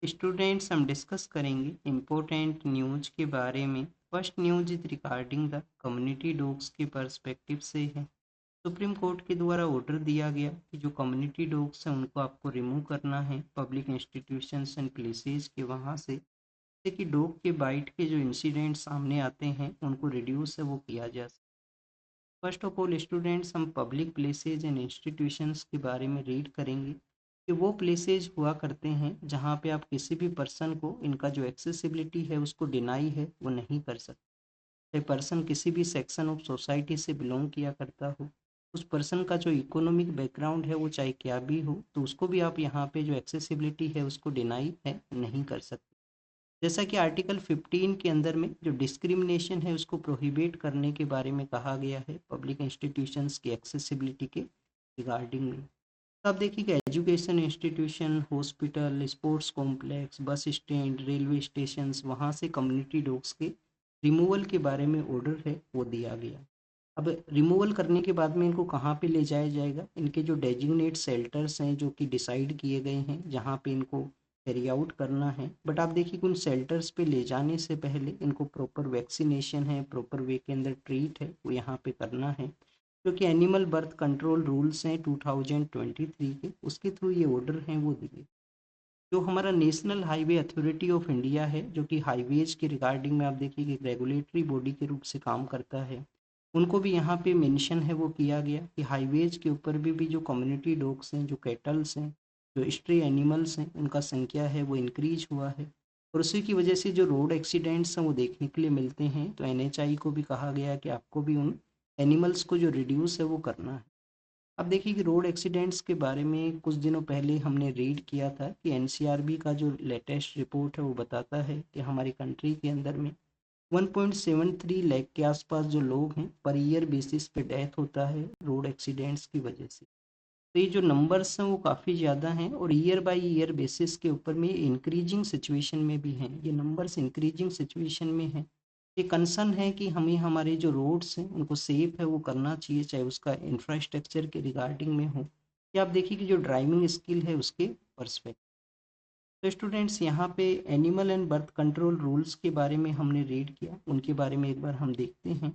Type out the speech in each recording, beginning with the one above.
Students हम discuss करेंगे important news के बारे में। First news is regarding the community dogs के पर्सपेक्टिव से है। सुप्रीम कोर्ट के द्वारा ऑर्डर दिया गया कि जो कम्युनिटी डॉग्स हैं उनको आपको रिमूव करना है पब्लिक इंस्टीट्यूशंस एंड प्लेसेस के वहाँ से, जैसे कि डॉग के बाइट के जो इंसिडेंट सामने आते हैं उनको रिड्यूस है वो किया जा सके। फर्स्ट ऑफ ऑल स्टूडेंट्स हम पब्लिक प्लेसेज एंड इंस्टीट्यूशंस के बारे में रीड करेंगे कि वो प्लेसेज हुआ करते हैं जहाँ पे आप किसी भी पर्सन को इनका जो एक्सेसिबिलिटी है उसको डिनाई है वो नहीं कर सकते। चाहे पर्सन किसी भी सेक्शन ऑफ सोसाइटी से बिलोंग किया करता हो, उस पर्सन का जो इकोनॉमिक बैकग्राउंड है वो चाहे क्या भी हो, तो उसको भी आप यहाँ पे जो एक्सेसिबिलिटी है उसको डिनाई है नहीं कर सकते। जैसा कि आर्टिकल 15 के अंदर में जो डिस्क्रिमिनेशन है उसको प्रोहिबिट करने के बारे में कहा गया है पब्लिक इंस्टीट्यूशंस की एक्सेसिबिलिटी के रिगार्डिंग में। तो आप देखिए कि education institution, hospital, sports complex, bus stand, railway station, वहाँ से कम्युनिटी डॉग्स के रिमूवल के बारे में ऑर्डर है वो दिया गया। अब रिमूवल करने के बाद में इनको कहाँ पे ले जाया जाएगा, इनके जो डेजिग्नेट शेल्टर्स हैं जो कि डिसाइड किए गए हैं जहाँ पे इनको कैरी आउट करना है। बट आप देखिए कि उन शेल्टर्स पे ले जाने से पहले इनको प्रॉपर वैक्सीनेशन है, प्रॉपर वे के अंदर ट्रीट है वो यहाँ पे करना है, जो कि एनिमल बर्थ कंट्रोल रूल्स हैं 2023 के, उसके थ्रू ये ऑर्डर हैं वो दिए। जो हमारा national highway authority of India है जो कि हाईवेज के रिगार्डिंग में आप देखिए कि रेगुलेटरी बॉडी के रूप से काम करता है, उनको भी यहाँ पे मेंशन है वो किया गया कि हाईवेज के ऊपर भी जो कम्युनिटी डॉग्स हैं, जो कैटल्स हैं, जो स्ट्रे एनिमल्स हैं, उनका संख्या है वो इंक्रीज हुआ है। और उसी की वजह से जो रोड एक्सीडेंट्स हैं वो देखने के लिए मिलते हैं, तो एनएचआई को भी कहा गया कि आपको भी उन एनिमल्स को जो रिड्यूस है वो करना है। अब देखिए कि रोड एक्सीडेंट्स के बारे में कुछ दिनों पहले हमने रीड किया था कि एनसीआरबी का जो लेटेस्ट रिपोर्ट है वो बताता है कि हमारी कंट्री के अंदर में 1.73 लाख के आसपास जो लोग हैं पर ईयर बेसिस पे डेथ होता है रोड एक्सीडेंट्स की वजह से। तो ये जो नंबर्स हैं वो काफ़ी ज़्यादा हैं और ईयर बाय ईयर बेसिस के ऊपर में इंक्रीजिंग सिचुएशन में भी हैं, ये नंबर्स इंक्रीजिंग सिचुएशन में हैं। ये कंसर्न है कि हमें हमारे जो रोड्स हैं उनको सेफ है वो करना चाहिए, चाहे उसका इंफ्रास्ट्रक्चर के रिगार्डिंग में हो या आप देखिए कि जो ड्राइविंग स्किल है उसके परस्पेक्ट। तो स्टूडेंट्स यहाँ पे animal and birth control rules के बारे में हमने रीड किया, उनके बारे में एक बार हम देखते हैं।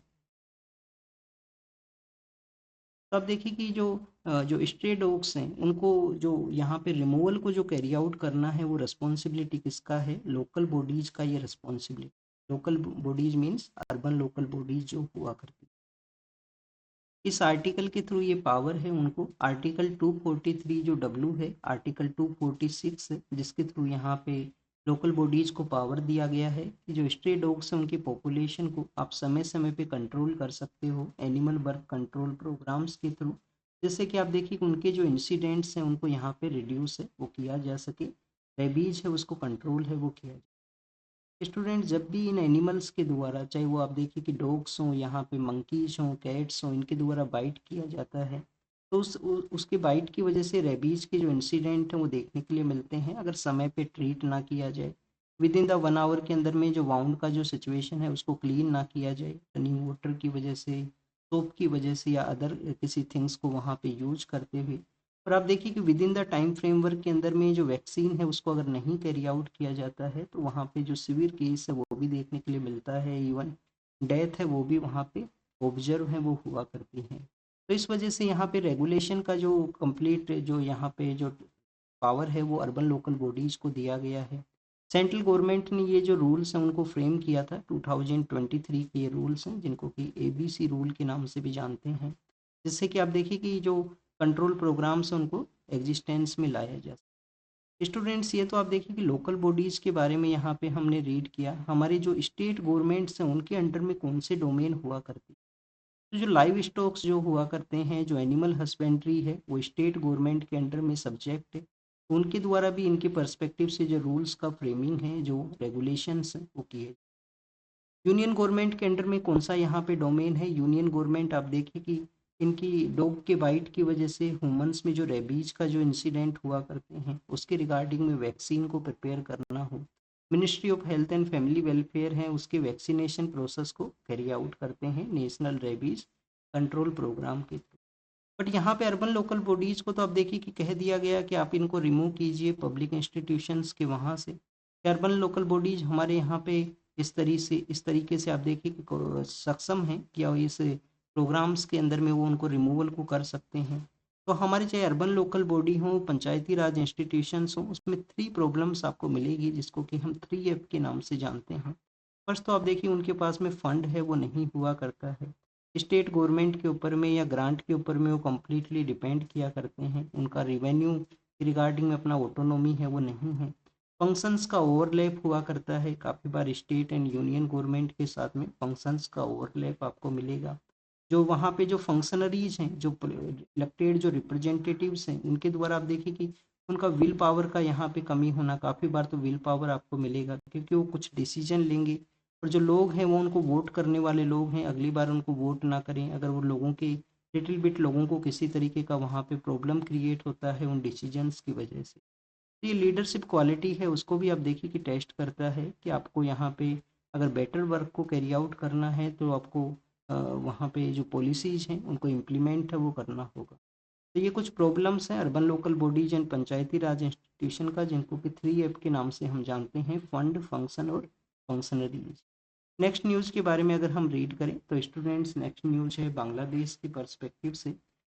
तो आप देखिए कि जो स्ट्रे डॉग्स हैं उनको जो यहाँ पे रिमूवल को जो कैरी आउट करना है वो रिस्पॉन्सिबिलिटी किसका है, लोकल बॉडीज का ये responsibility. Local bodies means urban local bodies जो हुआ करती, इस आर्टिकल के थ्रू ये पावर है उनको। आर्टिकल 243 जो डब्लू है, आर्टिकल 246 है जिसके थ्रू यहाँ पे लोकल बॉडीज को पावर दिया गया है कि जो स्ट्रे डॉग्स हैं उनकी पॉपुलेशन को आप समय समय पे कंट्रोल कर सकते हो एनिमल बर्थ कंट्रोल प्रोग्राम्स के थ्रू, जिससे कि आप देखिए कि उनके जो इंसिडेंट्स हैं उनको यहाँ पे रिड्यूस है वो किया जा सके, रेबीज है उसको कंट्रोल है वो किया जाए। स्टूडेंट जब भी इन एनिमल्स के द्वारा, चाहे वो आप देखिए कि डॉग्स हों, यहाँ पे मंकीज हों, कैट्स हों, इनके द्वारा बाइट किया जाता है, तो उसके बाइट की वजह से रेबीज के जो इंसिडेंट हैं वो देखने के लिए मिलते हैं अगर समय पे ट्रीट ना किया जाए। विद इन द 1 आवर के अंदर में जो वाउंड का जो सिचुएशन है उसको क्लीन ना किया जाए रनिंग वाटर की वजह से, सोप की वजह से या अदर किसी थिंग्स को वहाँ पे यूज करते हुए। और आप देखिए कि with in the time framework के अंदर में जो वैक्सीन है उसको अगर नहीं कैरी आउट किया जाता है तो वहाँ पे जो सिवियर केस है वो भी देखने के लिए मिलता है, इवन डेथ है वो भी वहाँ पे ऑब्जर्व है वो हुआ करती हैं। तो इस वजह से यहाँ पे रेगुलेशन का जो कंप्लीट जो यहाँ पे जो पावर है वो अर्बन लोकल बॉडीज को दिया गया है। सेंट्रल गवर्नमेंट ने ये जो रूल्स हैं उनको फ्रेम किया था, 2023 के ये रूल्स हैं जिनको कि एबीसी रूल के नाम से भी जानते हैं, जिससे कि आप देखिए कि जो कंट्रोल प्रोग्राम्स हैं उनको एग्जिस्टेंस में लाया जा सके। स्टूडेंट्स ये तो आप देखिए कि लोकल बॉडीज़ के बारे में यहाँ पे हमने रीड किया, हमारे जो स्टेट गवर्नमेंट्स हैं उनके अंडर में कौन से डोमेन हुआ करती है। तो जो लाइव स्टॉक्स जो हुआ करते हैं, जो एनिमल हस्बेंड्री है वो स्टेट गवर्नमेंट के अंडर में सब्जेक्ट है, तो उनके द्वारा भी इनके पर्सपेक्टिव से जो रूल्स का फ्रेमिंग है, जो रेगुलेशंस हैं वो किए। यूनियन गवर्नमेंट के अंडर में कौन सा यहाँ पे डोमेन है, यूनियन गवर्नमेंट आप देखिए कि इनकी डॉग के बाइट की वजह से ह्यूमंस में जो रेबीज का जो इंसिडेंट हुआ करते हैं उसके रिगार्डिंग में वैक्सीन को प्रिपेयर करना हो, ministry of health and family welfare है उसके वैक्सीनेशन प्रोसेस को कैरी आउट करते हैं नेशनल रेबीज कंट्रोल प्रोग्राम के थ्रू। बट यहाँ पे अर्बन लोकल बॉडीज़ को तो आप देखिए कि कह दिया गया कि आप इनको रिमूव कीजिए पब्लिक इंस्टीट्यूशंस के वहाँ से। अर्बन लोकल बॉडीज़ हमारे यहाँ पे इस तरीके से आप देखिए कि सक्षम हैं कि और इस प्रोग्राम्स के अंदर में वो उनको रिमूवल को कर सकते हैं। तो हमारे चाहे अर्बन लोकल बॉडी हो, पंचायती राज इंस्टीट्यूशंस हों, उसमें 3 प्रॉब्लम्स आपको मिलेगी जिसको कि हम 3F के नाम से जानते हैं। फर्स्ट तो आप देखिए उनके पास में फंड है वो नहीं हुआ करता है। स्टेट गवर्नमेंट के ऊपर में या ग्रांट के ऊपर में वो कम्प्लीटली डिपेंड किया करते हैं। उनका रिवेन्यू रिगार्डिंग में अपना ऑटोनॉमी है वो नहीं है। फंक्शंस का ओवरलैप हुआ करता है, काफ़ी बार स्टेट एंड यूनियन गवर्नमेंट के साथ में फंक्शंस का ओवरलैप आपको मिलेगा। जो वहाँ पे जो फंक्शनरीज हैं, जो इलेक्टेड जो रिप्रेजेंटेटिव्स हैं, उनके द्वारा आप देखिए कि उनका विल पावर का यहाँ पे कमी होना, काफ़ी बार तो विल पावर आपको मिलेगा क्योंकि वो कुछ डिसीजन लेंगे और जो लोग हैं वो उनको वोट करने वाले लोग हैं, अगली बार उनको वोट ना करें अगर वो लोगों के लिटिल बिट लोगों को किसी तरीके का वहाँ पे प्रॉब्लम क्रिएट होता है उन डिसीजंस की वजह से। तो ये लीडरशिप क्वालिटी है उसको भी आप देखिए कि टेस्ट करता है कि आपको यहाँ पे अगर बेटर वर्क को कैरी आउट करना है तो आपको वहाँ पे जो पॉलिसीज़ हैं उनको इम्प्लीमेंट है वो करना होगा। तो ये कुछ प्रॉब्लम्स हैं urban local bodies and Panchayati Raj institution का जिनको कि 3F के नाम से हम जानते हैं, फंड, फंक्शन और फंक्शनरीज। नेक्स्ट न्यूज़ के बारे में अगर हम रीड करें तो स्टूडेंट्स नेक्स्ट न्यूज़ है बांग्लादेश के पर्सपेक्टिव से।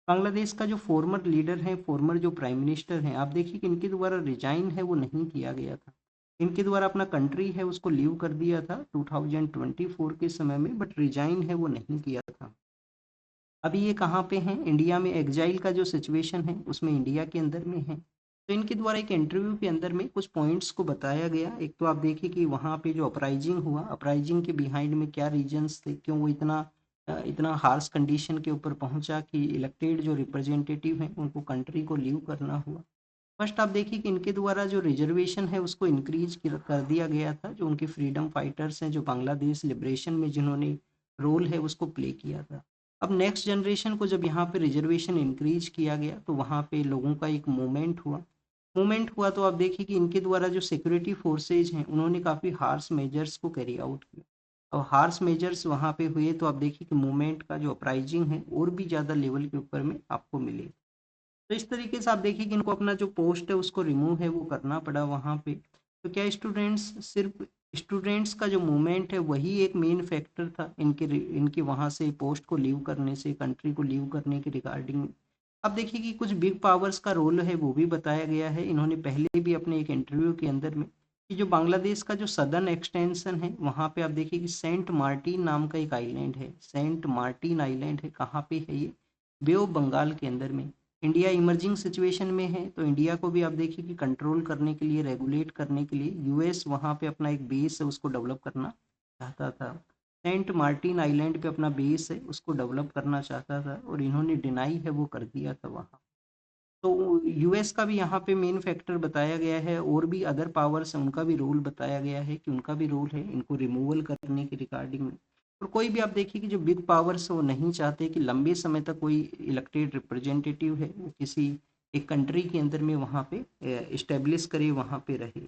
बांग्लादेश का जो फॉर्मर लीडर है, फॉर्मर जो प्राइम मिनिस्टर हैं, आप देखिए कि इनके द्वारा रिजाइन है वो नहीं किया गया था। इनके द्वारा अपना कंट्री है उसको लीव कर दिया था 2024 के समय में, बट रिजाइन है वो नहीं किया था। अभी ये कहाँ पे हैं? इंडिया में एग्जाइल का जो सिचुएशन है उसमें इंडिया के अंदर में है। तो इनके द्वारा एक इंटरव्यू के अंदर में कुछ पॉइंट्स को बताया गया। एक तो आप देखिए कि वहाँ पे जो अपराइजिंग हुआ, अपराइजिंग के बिहाइंड में क्या रीजंस थे, क्यों वो इतना हार्श कंडीशन के ऊपर पहुंचा कि इलेक्टेड जो रिप्रेजेंटेटिव हैं उनको कंट्री को लीव करना हुआ। फर्स्ट आप देखिए कि इनके द्वारा जो रिजर्वेशन है उसको इंक्रीज कर दिया गया था। जो उनके फ्रीडम फाइटर्स हैं, जो बांग्लादेश लिबरेशन में जिन्होंने रोल है उसको प्ले किया था। अब नेक्स्ट जनरेशन को जब यहाँ पे रिजर्वेशन इंक्रीज किया गया तो वहाँ पे लोगों का एक मूवमेंट हुआ तो आप देखिए कि इनके द्वारा जो सिक्योरिटी फोर्सेज हैं उन्होंने काफ़ी हार्श मेजर्स को कैरी आउट किया। और हार्श मेजर्स वहाँ पे हुए तो आप देखिए कि मूवमेंट का जो अपराइजिंग है और भी ज़्यादा लेवल के ऊपर में आपको मिले। तो इस तरीके से आप देखिए कि इनको अपना जो पोस्ट है उसको रिमूव है वो करना पड़ा वहाँ पे। तो क्या स्टूडेंट्स का जो मूवमेंट है वही एक मेन फैक्टर था इनके वहाँ से पोस्ट को लीव करने से, कंट्री को लीव करने के रिगार्डिंग। अब देखिए कि कुछ बिग पावर्स का रोल है वो भी बताया गया है। इन्होंने पहले भी अपने एक इंटरव्यू के अंदर में कि जो बांग्लादेश का जो सदर्न एक्सटेंशन है वहाँ पे आप देखिए कि सेंट मार्टिन नाम का एक आइलैंड है। सेंट मार्टिन आइलैंड है, कहाँ पे है ये? बे ऑफ बंगाल के अंदर में। इंडिया इमर्जिंग सिचुएशन में है तो इंडिया को भी आप देखिए कि कंट्रोल करने के लिए, रेगुलेट करने के लिए यूएस वहाँ पे अपना एक बेस है उसको डेवलप करना चाहता था। सेंट मार्टिन आइलैंड पे अपना बेस है उसको डेवलप करना चाहता था और इन्होंने डिनाई है वो कर दिया था वहाँ। तो यूएस का भी यहाँ पे मेन फैक्टर बताया गया है और भी अदर पावर्स हैं उनका भी रोल बताया गया है कि उनका भी रोल है इनको रिमूवल करने के रिगार्डिंग में। और कोई भी आप देखिए कि जो बिग पावर्स है वो नहीं चाहते कि लंबे समय तक कोई इलेक्टेड रिप्रेजेंटेटिव है वो किसी एक कंट्री के अंदर में वहाँ पे इस्टेब्लिश करे, वहाँ पे रहे।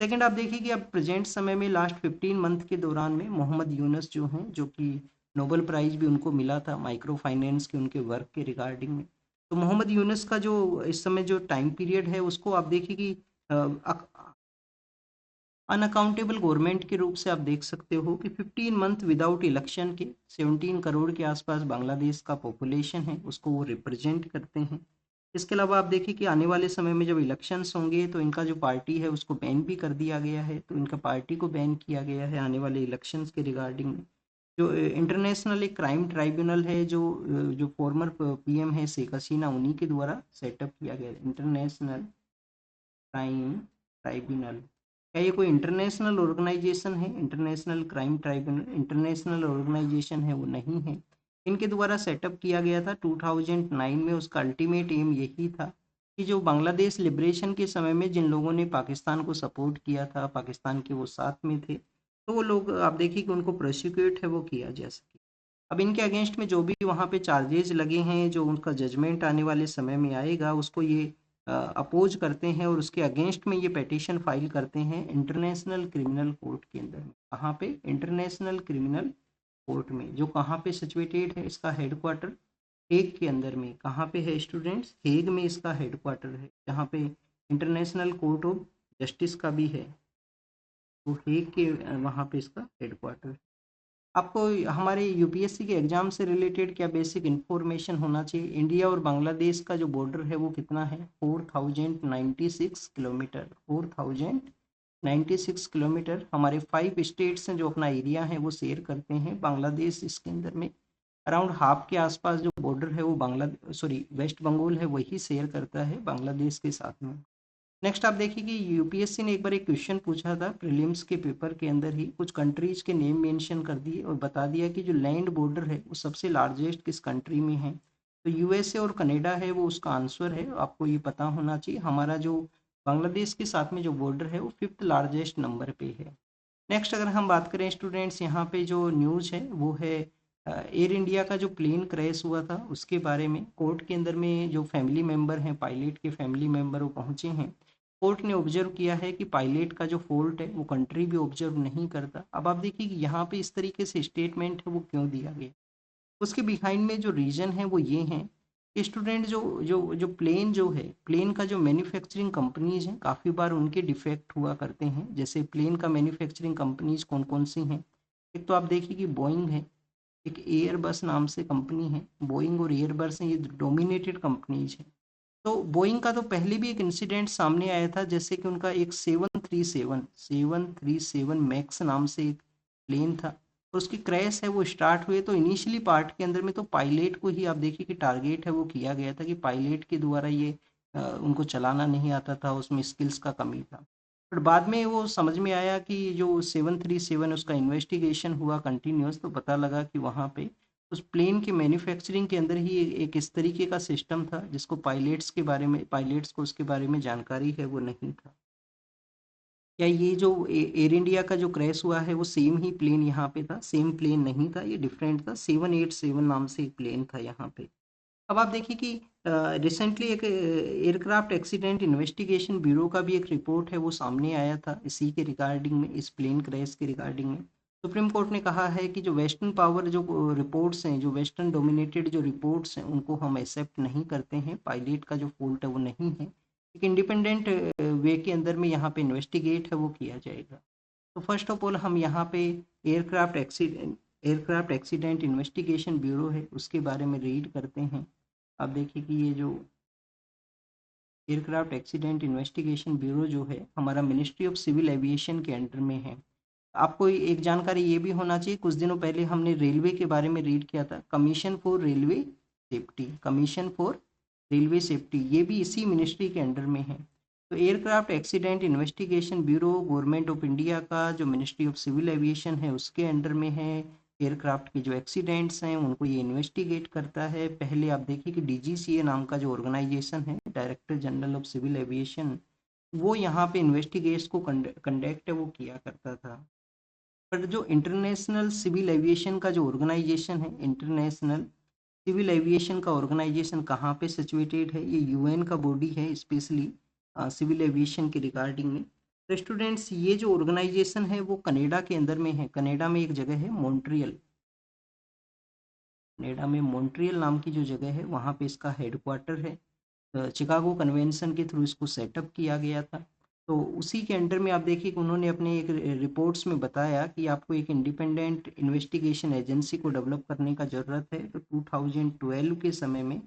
सेकंड आप देखिए कि अब प्रेजेंट समय में लास्ट 15 मंथ के दौरान में मोहम्मद यूनस जो हैं, जो कि नोबेल प्राइज भी उनको मिला था माइक्रो फाइनेंस के उनके वर्क के रिगार्डिंग में। तो मोहम्मद यूनस का जो इस समय जो टाइम पीरियड है उसको आप देखिए कि अनअकाउंटेबल गवर्नमेंट के रूप से आप देख सकते हो कि 15 मंथ विदाउट इलेक्शन के 17 करोड़ के आसपास बांग्लादेश का पॉपुलेशन है उसको वो रिप्रेजेंट करते हैं। इसके अलावा आप देखिए कि आने वाले समय में जब इलेक्शंस होंगे तो इनका जो पार्टी है उसको बैन भी कर दिया गया है। तो इनका पार्टी को बैन किया गया है आने वाले इलेक्शंस के रिगार्डिंग में। जो इंटरनेशनल एक क्राइम ट्राइब्यूनल है, जो फॉर्मर पीएम है शेख हसीना उन्हीं के द्वारा सेटअप किया गया है, इंटरनेशनल क्राइम ट्राइब्यूनल। क्या ये कोई इंटरनेशनल ऑर्गेनाइजेशन है? International crime tribunal international organisation है वो नहीं है। इनके द्वारा सेटअप किया गया था 2009 में। उसका अल्टीमेट एम यही था कि जो बांग्लादेश लिबरेशन के समय में जिन लोगों ने पाकिस्तान को सपोर्ट किया था, पाकिस्तान के वो साथ में थे, तो वो लोग आप देखिए कि उनको प्रोसिक्यूट है वो किया जा सके। अब इनके अगेंस्ट में जो भी वहाँ पे चार्जेस लगे हैं, जो उनका जजमेंट आने वाले समय में आएगा उसको ये अपोज करते हैं और उसके अगेंस्ट में ये पिटीशन फाइल करते हैं इंटरनेशनल क्रिमिनल कोर्ट के अंदर में। कहाँ पे? इंटरनेशनल क्रिमिनल कोर्ट में, जो कहाँ पे सिचुएटेड है इसका हेडक्वार्टर? हेग के अंदर में। कहाँ पे है स्टूडेंट्स? हेग में इसका हेडक्वार्टर है, जहाँ पे इंटरनेशनल कोर्ट ऑफ जस्टिस का भी है। तो हेग के वहाँ पे इसका हेडक्वार्टर है। आपको हमारे यूपीएससी के एग्जाम से रिलेटेड क्या बेसिक इन्फॉर्मेशन होना चाहिए? इंडिया और बांग्लादेश का जो बॉर्डर है वो कितना है? 4096 किलोमीटर। 4096 किलोमीटर। हमारे 5 स्टेट्स हैं जो अपना एरिया है वो शेयर करते हैं। बांग्लादेश इसके अंदर में अराउंड हाफ के आसपास जो बॉर्डर है वो वेस्ट बंगाल है, वही शेयर करता है बांग्लादेश के साथ में। नेक्स्ट आप देखिए कि यूपीएससी ने एक बार एक क्वेश्चन पूछा था प्रीलिम्स के पेपर के अंदर ही, कुछ कंट्रीज के नेम मेंशन कर दिए और बता दिया कि जो लैंड बॉर्डर है वो सबसे लार्जेस्ट किस कंट्री में है। तो यूएसए और कनाडा है वो उसका आंसर है, आपको ये पता होना चाहिए। हमारा जो बांग्लादेश के साथ में जो बॉर्डर है वो 5th लार्जेस्ट नंबर पे है। नेक्स्ट अगर हम बात करें स्टूडेंट्स, यहाँ पे जो न्यूज़ है वो है एयर इंडिया का जो प्लेन क्रैश हुआ था उसके बारे में। कोर्ट के अंदर में जो फैमिली मेंबर हैं, पायलट के फैमिली मेंबर वो पहुंचे हैं। कोर्ट ने ऑब्जर्व किया है कि पायलट का जो फॉल्ट है वो कंट्री भी ऑब्जर्व नहीं करता। अब आप देखिए कि यहाँ पे इस तरीके से स्टेटमेंट है वो क्यों दिया गया। उसके बिहाइंड में जो रीजन है वो ये है कि स्टूडेंट जो जो जो प्लेन जो है, प्लेन का जो मैन्युफैक्चरिंग कंपनीज हैं काफ़ी बार उनके डिफेक्ट हुआ करते हैं। जैसे प्लेन का मैन्युफैक्चरिंग कंपनीज कौन कौन सी हैं? एक तो आप देखिए कि बोइंग है, एक एयरबस नाम से कंपनी है। बोइंग और एयरबस हैं, ये डोमिनेटेड कंपनीज हैं। तो बोइंग का तो पहले भी एक इंसिडेंट सामने आया था, जैसे कि उनका एक 737 मैक्स नाम से एक प्लेन था और उसकी क्रैश है वो स्टार्ट हुए। तो इनिशियली पार्ट के अंदर में तो पायलट को ही आप देखिए कि टारगेट है वो किया गया था कि पायलट के द्वारा ये उनको चलाना नहीं आता था, उसमें स्किल्स का कमी था। बट बाद में वो समझ में आया कि जो 737 उसका इन्वेस्टिगेशन हुआ कंटिन्यूस, तो पता लगा कि वहाँ पे उस प्लेन के मैन्युफैक्चरिंग के अंदर ही एक इस तरीके का सिस्टम था जिसको पायलट्स को उसके बारे में जानकारी है वो नहीं था। क्या ये जो एयर इंडिया का जो क्रैश हुआ है वो सेम ही प्लेन यहाँ पे था? सेम प्लेन नहीं था, ये डिफरेंट था। 787 नाम से एक प्लेन था यहाँ पे। अब आप देखिए कि रिसेंटली एक एयरक्राफ्ट एक्सीडेंट इन्वेस्टिगेशन ब्यूरो का भी एक रिपोर्ट है वो सामने आया था इसी के रिगार्डिंग में, इस प्लेन क्रैश के रिगार्डिंग में। सुप्रीम कोर्ट ने कहा है कि जो वेस्टर्न पावर जो रिपोर्ट्स हैं, जो वेस्टर्न डोमिनेटेड जो रिपोर्ट्स हैं उनको हम एक्सेप्ट नहीं करते हैं। पायलट का जो फॉल्ट है वो नहीं है, एक इंडिपेंडेंट वे के अंदर में यहाँ पे इन्वेस्टिगेट है वो किया जाएगा। तो फर्स्ट ऑफ ऑल हम यहाँ पे एयरक्राफ्ट एक्सीडेंट इन्वेस्टिगेशन ब्यूरो है उसके बारे में रीड करते हैं। आप देखिए कि ये जो एयरक्राफ्ट एक्सीडेंट इन्वेस्टिगेशन ब्यूरो जो है हमारा मिनिस्ट्री ऑफ सिविल एविएशन के अंडर में है। आपको एक जानकारी ये भी होना चाहिए, कुछ दिनों पहले हमने रेलवे के बारे में रीड किया था, commission for railway safety, commission for railway safety, ये भी इसी मिनिस्ट्री के अंडर में है। तो aircraft accident investigation bureau government of India का जो मिनिस्ट्री ऑफ सिविल एविएशन है उसके अंडर में है। एयरक्राफ्ट के जो एक्सीडेंट्स हैं उनको ये इन्वेस्टिगेट करता है। पहले आप देखिए कि डीजीसीए नाम का जो ऑर्गेनाइजेशन है, director general of civil aviation, वो यहाँ पे इन्वेस्टिगेट्स को कंडक्ट है वो किया करता था। पर जो इंटरनेशनल सिविल एविएशन का जो ऑर्गेनाइजेशन है, इंटरनेशनल सिविल एविएशन का ऑर्गेनाइजेशन कहाँ पे सिचुएटेड है? ये यूएन का बॉडी है स्पेशली सिविल एविएशन के रिगार्डिंग में। तो स्टूडेंट्स ये जो ऑर्गेनाइजेशन है वो कनाडा के अंदर में है। कनाडा में एक जगह है मॉन्ट्रियल, कनाडा में मॉन्ट्रियल नाम की जो जगह है वहाँ पे इसका हेडक्वार्टर है। चिकागो कन्वेंशन के थ्रू इसको सेटअप किया गया था। तो उसी के अंडर में आप देखिए कि उन्होंने अपने एक रिपोर्ट्स में बताया कि आपको एक इंडिपेंडेंट इन्वेस्टिगेशन एजेंसी को डेवलप करने का ज़रूरत है। तो 2012 के समय में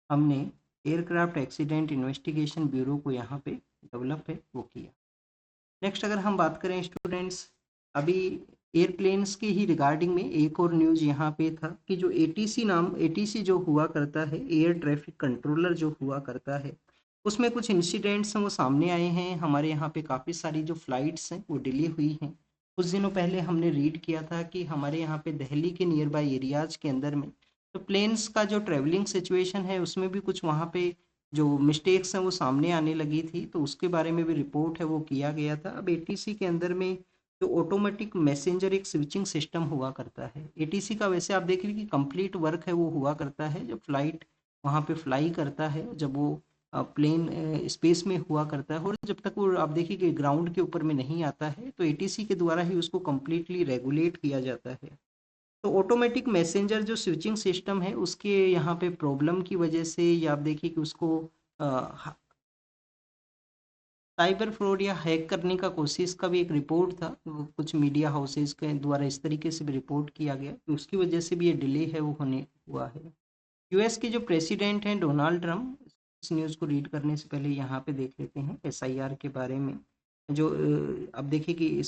हमने एयरक्राफ्ट एक्सीडेंट इन्वेस्टिगेशन ब्यूरो को यहाँ पे डेवलप है वो किया। नेक्स्ट अगर हम बात करें स्टूडेंट्स, अभी एयरप्लेन्स के ही रिगार्डिंग में एक और न्यूज़ यहाँ पे था कि जो एटीसी जो हुआ करता है, एयर ट्रैफिक कंट्रोलर जो हुआ करता है, उसमें कुछ इंसिडेंट्स हैं वो सामने आए हैं। हमारे यहाँ पे काफ़ी सारी जो फ्लाइट्स हैं वो डिले हुई हैं। कुछ दिनों पहले हमने रीड किया था कि हमारे यहाँ पे दिल्ली के नियर बाई एरियाज़ के अंदर में तो प्लेन्स का जो ट्रैवलिंग सिचुएशन है उसमें भी कुछ वहाँ पे जो मिस्टेक्स हैं वो सामने आने लगी थी। तो उसके बारे में भी रिपोर्ट है वो किया गया था। अब एटीसी के अंदर में जो ऑटोमेटिक मैसेंजर एक स्विचिंग सिस्टम हुआ करता है एटीसी का, वैसे आप देख लीजिए कि कंप्लीट वर्क है वो हुआ करता है जब फ्लाइट वहाँ पे फ्लाई करता है, जब वो प्लेन स्पेस में हुआ करता है और जब तक वो आप देखिए कि ग्राउंड के ऊपर में नहीं आता है, तो एटीसी के द्वारा ही उसको कम्प्लीटली रेगुलेट किया जाता है। तो ऑटोमेटिक मैसेंजर जो स्विचिंग सिस्टम है उसके यहाँ पे प्रॉब्लम की वजह से, या आप देखिए कि उसको साइबर फ्रॉड या हैक करने का कोशिश का भी एक रिपोर्ट था, वो कुछ मीडिया हाउसेस के द्वारा इस तरीके से भी रिपोर्ट किया गया, तो उसकी वजह से भी ये डिले है वो होने हुआ है। यूएस के जो प्रेसिडेंट हैं डोनाल्ड ट्रम्प, इस न्यूज़ को रीड करने से पहले यहाँ पे देख लेते हैं एसआईआर के बारे में। जो अब देखिए कि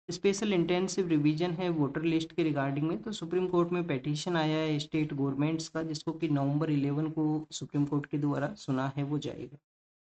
स्पेशल इंटेंसिव रिवीजन है वोटर लिस्ट के रिगार्डिंग में, तो सुप्रीम कोर्ट में पेटिशन आया है स्टेट गवर्नमेंट्स का, जिसको कि नवंबर 11 को सुप्रीम कोर्ट के द्वारा सुना है वो जाएगा।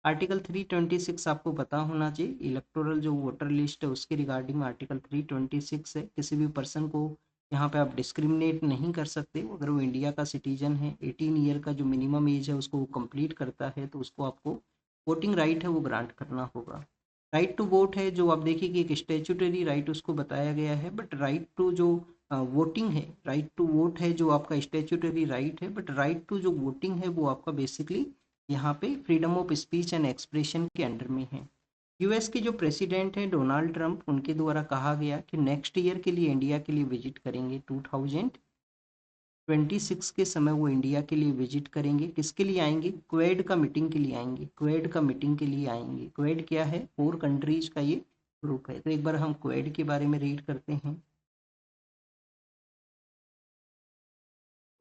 आर्टिकल 326 आपको पता होना चाहिए, इलेक्टोरल जो वोटर लिस्ट है उसके रिगार्डिंग में आर्टिकल 326 है। किसी भी पर्सन को यहाँ पे आप डिस्क्रिमिनेट नहीं कर सकते, अगर वो इंडिया का सिटीजन है, 18 ईयर का जो मिनिमम एज है उसको वो कंप्लीट करता है, तो उसको आपको वोटिंग राइट है वो ग्रांट करना होगा। राइट टू वोट है जो आप देखिए कि एक स्टेचुटरी राइट उसको बताया गया है, बट राइट टू जो वोटिंग है, राइट टू वोट है जो आपका स्टेचुटरी राइट है, बट राइट टू जो वोटिंग है वो आपका बेसिकली यहाँ पे freedom of speech and expression के अंडर में है। यूएस के जो प्रेसिडेंट हैं डोनाल्ड ट्रंप, उनके द्वारा कहा गया कि नेक्स्ट ईयर के लिए इंडिया के लिए विजिट करेंगे, 2026 के समय वो इंडिया के लिए विजिट करेंगे। किसके लिए आएंगे? क्वेड का मीटिंग के लिए आएंगे, क्वेड का मीटिंग के लिए आएंगे। क्वेड क्या है? 4 कंट्रीज का ये ग्रुप है। तो एक बार हम क्वेड के बारे में रीड करते हैं।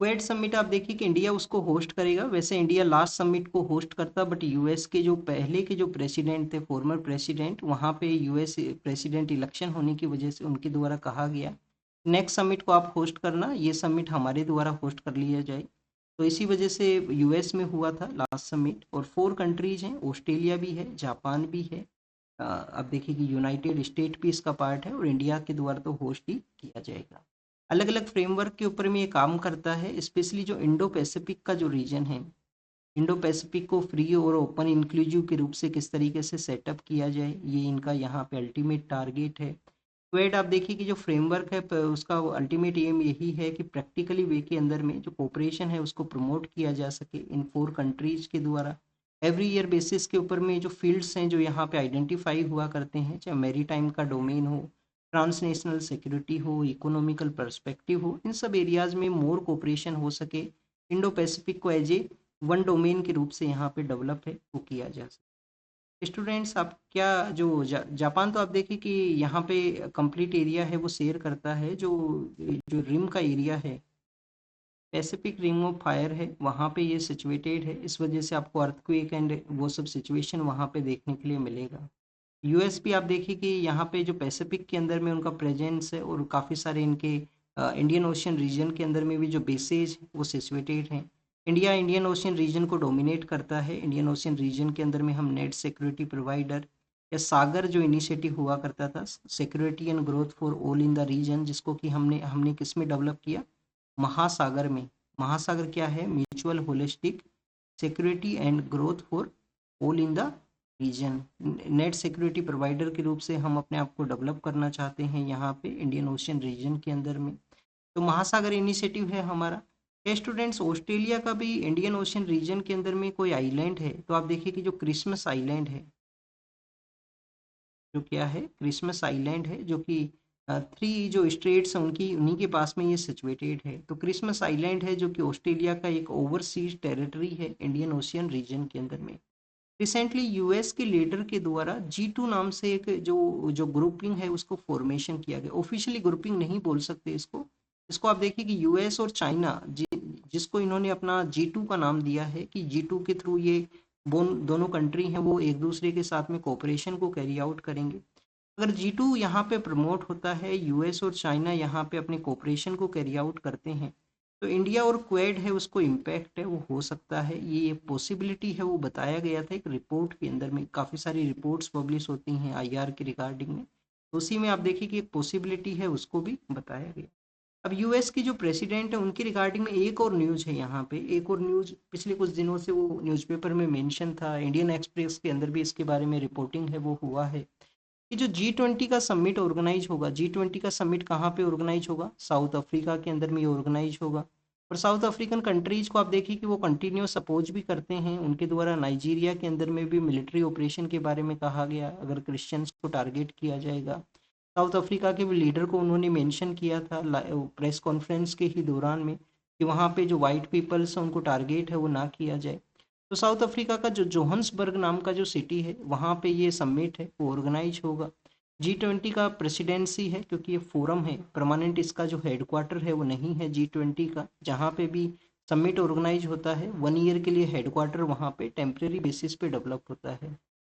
क्वेड समिट आप देखिए कि इंडिया उसको होस्ट करेगा। वैसे इंडिया लास्ट समिट को होस्ट करता, बट यूएस के जो पहले के जो प्रेसिडेंट थे, फॉर्मर प्रेसिडेंट, वहाँ पे यूएस प्रेसिडेंट इलेक्शन होने की वजह से उनके द्वारा कहा गया नेक्स्ट समिट को आप होस्ट करना, ये समिट हमारे द्वारा होस्ट कर लिया जाए। तो इसी वजह से यूएस में हुआ था लास्ट समिट। और 4 कंट्रीज हैं, ऑस्ट्रेलिया भी है, जापान भी है, अब देखिए कि यूनाइटेड स्टेट भी इसका पार्ट है, और इंडिया के द्वारा तो होस्ट ही किया जाएगा। अलग अलग फ्रेमवर्क के ऊपर में ये काम करता है, स्पेशली जो इंडो पैसिफिक का जो रीजन है, इंडो पैसिफिक को फ्री और ओपन इंक्लूसिव के रूप से किस तरीके से सेटअप किया जाए, ये इनका यहाँ पे अल्टीमेट टारगेट है। क्वेड आप देखिए कि जो फ्रेमवर्क है उसका अल्टीमेट एम यही है कि प्रैक्टिकली वे के अंदर में जो कोऑपरेशन है उसको प्रमोट किया जा सके इन 4 कंट्रीज के द्वारा। एवरी ईयर बेसिस के ऊपर में जो फील्ड्स हैं जो यहाँ पे आइडेंटिफाई हुआ करते हैं, चाहे मैरी टाइम का डोमेन हो, ट्रांसनेशनल सिक्योरिटी हो, इकोनॉमिकल पर्सपेक्टिव हो, इन सब एरियाज में मोर कोऑपरेशन हो सके, इंडो पैसिफिक को एज ए वन डोमेन के रूप से यहाँ पे डेवलप है वो किया जा सके। स्टूडेंट्स आप क्या जो जापान, तो आप देखिए कि यहाँ पे कंप्लीट एरिया है वो शेयर करता है, जो जो रिम का एरिया है, पैसिफिक रिंग ऑफ फायर है, वहाँ पे ये सिचुएटेड है। इस वजह से आपको अर्थक्वेक एंड वो सब सिचुएशन वहाँ पे देखने के लिए मिलेगा। यूएस भी आप देखिए कि यहाँ पे जो पैसिफिक के अंदर में उनका प्रेजेंस है, और काफ़ी सारे इनके इंडियन ओशियन रीजन के अंदर में भी जो बेसेज वो सिचुएटेड हैं। इंडिया इंडियन ओशियन रीजन को डोमिनेट करता है। इंडियन ओशियन रीजन के अंदर में हम नेट सिक्योरिटी प्रोवाइडर या सागर जो इनिशिएटिव हुआ करता था, security and growth for all in the region, जिसको कि हमने हमने किस में डेवलप किया? महासागर में। महासागर क्या है? Mutual holistic security and growth for all in the region. Net security provider के रूप से हम अपने आप को डेवलप करना चाहते हैं यहाँ पे इंडियन ओशियन रीजन के अंदर में। तो महासागर इनिशिएटिव है हमारा। स्टूडेंट्स, ऑस्ट्रेलिया का भी इंडियन ओशियन रीजन के अंदर में कोई आइलैंड है, तो आप देखिए कि जो क्रिसमस आइलैंड है, जो क्या है? क्रिसमस आइलैंड है, जो कि 3 जो स्टेट्स हैं उनकी उन्हीं के पास में ये सिचुएटेड है। तो क्रिसमस आइलैंड है जो कि ऑस्ट्रेलिया का एक ओवरसीज टेरिटरी है इंडियन ओशियन रीजन के अंदर में। रिसेंटली यूएस के लीडर के द्वारा G2 नाम से एक जो जो ग्रुपिंग है उसको फॉर्मेशन किया गया। ऑफिशियली ग्रुपिंग नहीं बोल सकते इसको। इसको आप देखिए कि यूएस और चाइना जिसको इन्होंने अपना G2 का नाम दिया है, कि G2 के थ्रू ये दोनों कंट्री हैं वो एक दूसरे के साथ में कोऑपरेशन को कैरी आउट करेंगे। अगर G2 यहाँ पे प्रमोट होता है, यूएस और चाइना यहाँ पे अपने कोऑपरेशन को कैरी आउट करते हैं, तो इंडिया और क्वेड है उसको इम्पैक्ट है वो हो सकता है। ये पॉसिबिलिटी है, वो बताया गया था एक रिपोर्ट के अंदर में। काफ़ी सारी रिपोर्ट्स पब्लिश होती हैं आईआर के रिगार्डिंग में, तो उसी में आप देखिए कि एक पॉसिबिलिटी है उसको भी बताया गया। अब यूएस की जो प्रेसिडेंट है उनके रिगार्डिंग में एक और न्यूज़ है यहाँ पे, एक और न्यूज़ पिछले कुछ दिनों से वो न्यूज़पेपर में मेंशन था, इंडियन एक्सप्रेस के अंदर भी इसके बारे में रिपोर्टिंग है वो हुआ है, कि जो G20 का समिट ऑर्गेनाइज होगा। G20 का समिट कहाँ पे ऑर्गेनाइज होगा? साउथ अफ्रीका के अंदर में ये ऑर्गेनाइज होगा। और साउथ अफ्रीकन कंट्रीज को आप देखिए कि वो कंटिन्यूस अपोज भी करते हैं। उनके द्वारा नाइजीरिया के अंदर में भी मिलिट्री ऑपरेशन के बारे में कहा गया, अगर क्रिश्चियंस को टारगेट किया जाएगा। साउथ अफ्रीका के लीडर को उन्होंने मेंशन किया था प्रेस कॉन्फ्रेंस के ही दौरान में कि वहाँ पे जो वाइट पीपल्स हैं उनको टारगेट है वो ना किया जाए। तो साउथ अफ्रीका का जो जोहान्सबर्ग नाम का जो सिटी है वहाँ पे ये समिट है वो ऑर्गेनाइज होगा। G20 का प्रेसिडेंसी है, क्योंकि ये फोरम है परमानेंट, इसका जो हेडक्वार्टर है वो नहीं है G20 का। जहाँ पे भी समिट ऑर्गेनाइज होता है 1 ईयर के लिए हेडक्वार्टर वहाँ पे टेम्परेरी बेसिस पे डेवलप होता है।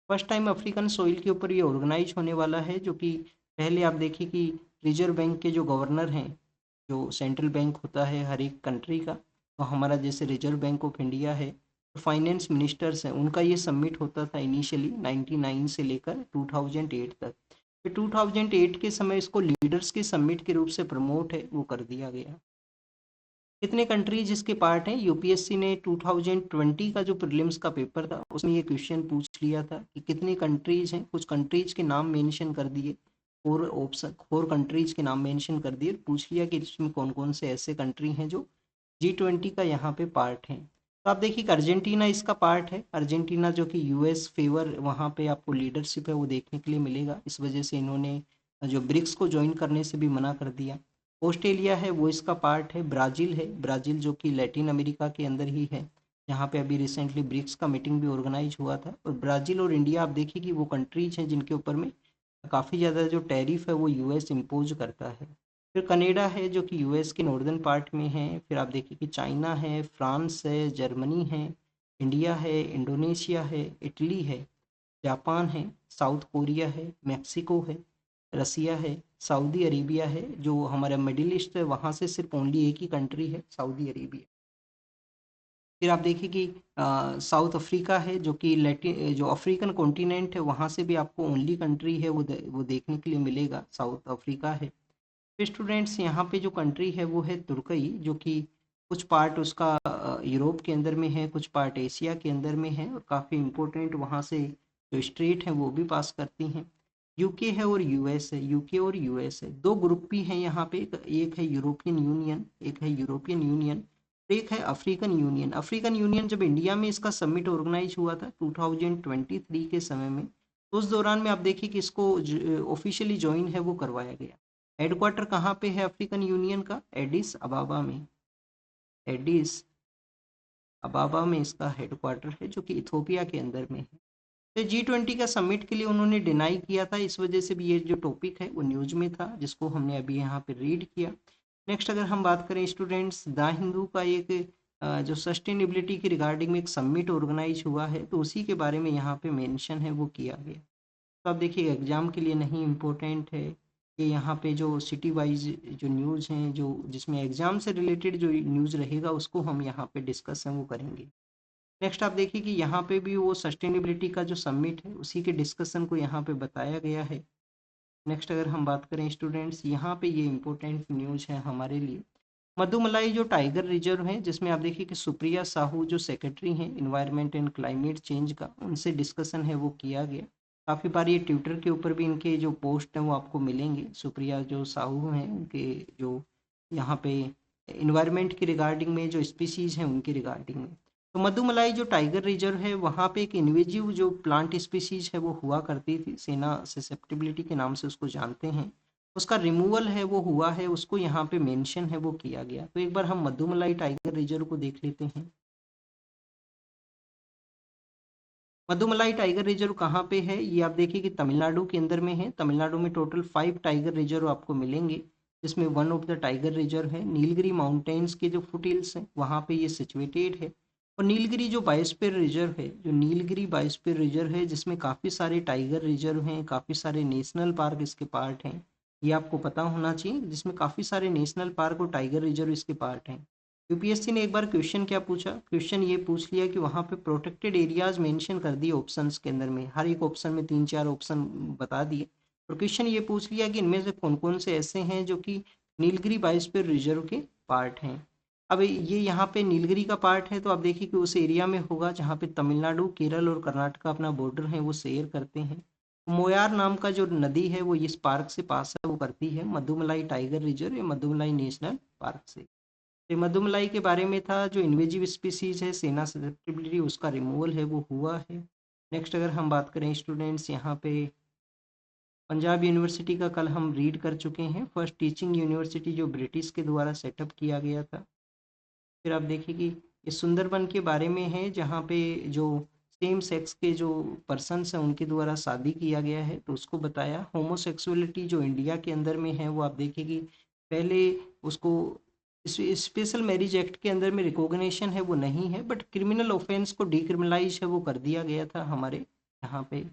फर्स्ट टाइम अफ्रीकन सोइल के ऊपर ये ऑर्गेनाइज होने वाला है, जो कि पहले आप देखिए कि रिजर्व बैंक के जो गवर्नर हैं, जो सेंट्रल बैंक होता है हर एक कंट्री का, तो हमारा जैसे रिजर्व बैंक ऑफ इंडिया है, फाइनेंस मिनिस्टर्स हैं, उनका ये समिट होता था इनिशियली 99 से लेकर 2008 तक। फिर 2008 के समय इसको लीडर्स के समिट के रूप से प्रमोट है वो कर दिया गया। कितने कंट्रीज इसके पार्ट हैं? यूपीएससी ने 2020 का जो प्रीलिम्स का पेपर था उसमें ये क्वेश्चन पूछ लिया था कि कितनी कंट्रीज हैं। कुछ कंट्रीज के नाम मेंशन कर दिए, 4 कंट्रीज के नाम मेंशन कर दिए, पूछ लिया कि इसमें कौन कौन से ऐसे कंट्री हैं जो G20 का यहाँ पे पार्ट हैं। तो आप देखिए कि अर्जेंटीना इसका पार्ट है। अर्जेंटीना जो कि यूएस फेवर वहाँ पे आपको लीडरशिप है वो देखने के लिए मिलेगा, इस वजह से इन्होंने जो ब्रिक्स को ज्वाइन करने से भी मना कर दिया। ऑस्ट्रेलिया है वो इसका पार्ट है। ब्राज़ील है, ब्राज़ील जो कि लैटिन अमेरिका के अंदर ही है, जहाँ पे अभी रिसेंटली ब्रिक्स का मीटिंग भी ऑर्गेनाइज हुआ था। और ब्राज़ील और इंडिया आप देखिए कि वो कंट्रीज हैं जिनके ऊपर में काफ़ी ज़्यादा जो टैरिफ है वो यूएस इम्पोज करता है। फिर कनाडा है जो कि यूएस के नॉर्दर्न पार्ट में है। फिर आप देखिए कि चाइना है, फ्रांस है, जर्मनी है, इंडिया है, इंडोनेशिया है, इटली है, जापान है, साउथ कोरिया है, मेक्सिको है, रसिया है, सऊदी अरेबिया है। जो हमारा मिडिल ईस्ट है वहाँ से सिर्फ ओनली एक ही कंट्री है, सऊदी अरेबिया। फिर आप देखिए कि साउथ अफ्रीका है जो कि लैटिन जो अफ्रीकन कॉन्टिनेंट है वहाँ से भी आपको ओनली कंट्री है वो देखने के लिए मिलेगा, साउथ अफ्रीका है। फिर स्टूडेंट्स यहाँ पे जो कंट्री है वो है तुर्कई, जो कि कुछ पार्ट उसका यूरोप के अंदर में है, कुछ पार्ट एशिया के अंदर में है, और काफ़ी इम्पोर्टेंट वहाँ से जो स्ट्रेट हैं वो भी पास करती हैं। यूके है और यूएस है, यूके और यूएस है, दो ग्रुप भी हैं यहाँ पे। एक है यूरोपियन यूनियन, एक है यूरोपियन यूनियन, एक है अफ्रीकन यूनियन। अफ्रीकन यूनियन जब इंडिया में इसका समिट ऑर्गेनाइज हुआ था 2023 के समय में, तो उस दौरान में आप देखिए कि इसको ऑफिशियली ज्वाइन है वो करवाया गया। हेडक्वार्टर कहाँ पे है अफ्रीकन यूनियन का? एडिस अबाबा में। एडिस अबाबा में इसका हेडक्वार्टर है, जो कि इथोपिया के अंदर में है। तो G20 का समिट के लिए उन्होंने डिनाई किया था, इस वजह से भी ये जो टॉपिक है वो न्यूज में था, जिसको हमने अभी यहाँ पे रीड किया। नेक्स्ट अगर हम बात करें स्टूडेंट्स, द हिंदू का एक जो सस्टेनेबिलिटी की रिगार्डिंग में एक समिट ऑर्गेनाइज हुआ है, तो उसी के बारे में यहाँ पे मेंशन है वो किया गया। तो आप देखिए एग्जाम के लिए नहीं इम्पोर्टेंट है कि यहाँ पे जो सिटी वाइज जो न्यूज़ हैं, जो जिसमें एग्जाम से रिलेटेड जो न्यूज़ रहेगा उसको हम यहाँ पे डिस्कस है वो करेंगे। नेक्स्ट आप देखिए कि यहाँ पे भी वो सस्टेनेबिलिटी का जो समिट है उसी के डिस्कशन को यहाँ पे बताया गया है। नेक्स्ट अगर हम बात करें स्टूडेंट्स, यहाँ पे ये इम्पोर्टेंट न्यूज़ है हमारे लिए। मधुमलाई जो टाइगर रिजर्व है, जिसमें आप देखिए कि सुप्रिया साहू जो सेक्रेटरी हैं इन्वायरमेंट एंड क्लाइमेट चेंज का, उनसे डिस्कशन है वो किया गया। काफ़ी बार ये ट्विटर के ऊपर भी इनके जो पोस्ट हैं वो आपको मिलेंगे। सुप्रिया जो साहू हैं उनके जो यहाँ पे इन्वायरमेंट के रिगार्डिंग में जो स्पीसीज हैं उनके रिगार्डिंग में। तो मधुमलाई जो टाइगर रिजर्व है वहाँ पे एक इन्वेजिव जो प्लांट स्पीसीज है वो हुआ करती थी, सेना ससेप्टिबिलिटी के नाम से उसको जानते हैं। उसका रिमूवल है वो हुआ है, उसको यहाँ पे मेंशन है वो किया गया। तो एक बार हम मधुमलाई टाइगर रिजर्व को देख लेते हैं। मधुमलाई टाइगर रिजर्व कहाँ पे है? ये आप देखिए कि तमिलनाडु के अंदर में है। तमिलनाडु में टोटल 5 टाइगर रिजर्व आपको मिलेंगे, जिसमें one of the tiger reserve है नीलगिरी माउंटेन्स के जो फुट हिल्स हैं वहाँ पे ये सिचुएटेड है। और नीलगिरी जो बायोस्फीयर रिजर्व है, जो नीलगिरी बायोस्फीयर रिजर्व है, जिसमें काफ़ी सारे टाइगर रिजर्व हैं, काफ़ी सारे नेशनल पार्क इसके पार्ट हैं, ये आपको पता होना चाहिए, जिसमें काफ़ी सारे नेशनल पार्क और टाइगर रिजर्व इसके पार्ट हैं। यूपीएससी ने एक बार क्वेश्चन क्या पूछा, क्वेश्चन ये पूछ लिया कि वहाँ पे प्रोटेक्टेड एरियाज मेंशन कर दिए ऑप्शंस के अंदर में, हर एक ऑप्शन में 3-4 ऑप्शन बता दिए, और क्वेश्चन ये पूछ लिया कि इनमें से कौन कौन से ऐसे हैं जो कि नीलगिरी बायोस्फीयर रिजर्व के पार्ट हैं। अब ये यहाँ पे नीलगिरी का पार्ट है, तो आप देखिए कि उस एरिया में होगा जहाँ पे तमिलनाडु, केरल और कर्नाटक अपना बॉर्डर है वो शेयर करते हैं। मोयार नाम का जो नदी है वो इस पार्क से पास है वो करती है मधुमलाई टाइगर रिजर्व या मधुमलाई नेशनल पार्क से। ये मधुमलाई के बारे में था, जो इन्वेजिव स्पीसीज है सेना ससेप्टिबिलिटी उसका रिमूवल है वो हुआ है। नेक्स्ट अगर हम बात करें स्टूडेंट्स यहाँ पे पंजाब यूनिवर्सिटी का कल हम रीड कर चुके हैं, फर्स्ट टीचिंग यूनिवर्सिटी जो ब्रिटिश के द्वारा सेटअप किया गया था। फिर आप देखिए कि ये सुंदरबन के बारे में है, जहाँ पे जो सेम सेक्स के जो पर्सन्स हैं उनके द्वारा शादी किया गया है, तो उसको बताया। होमोसेक्सुअलिटी जो इंडिया के अंदर में है वो आप देखिए कि पहले उसको स्पेशल मैरिज एक्ट के अंदर में रिकॉग्निशन है वो नहीं है, बट क्रिमिनल ऑफेंस को डिक्रिमिनलाइज है वो कर दिया गया था हमारे यहाँ पे।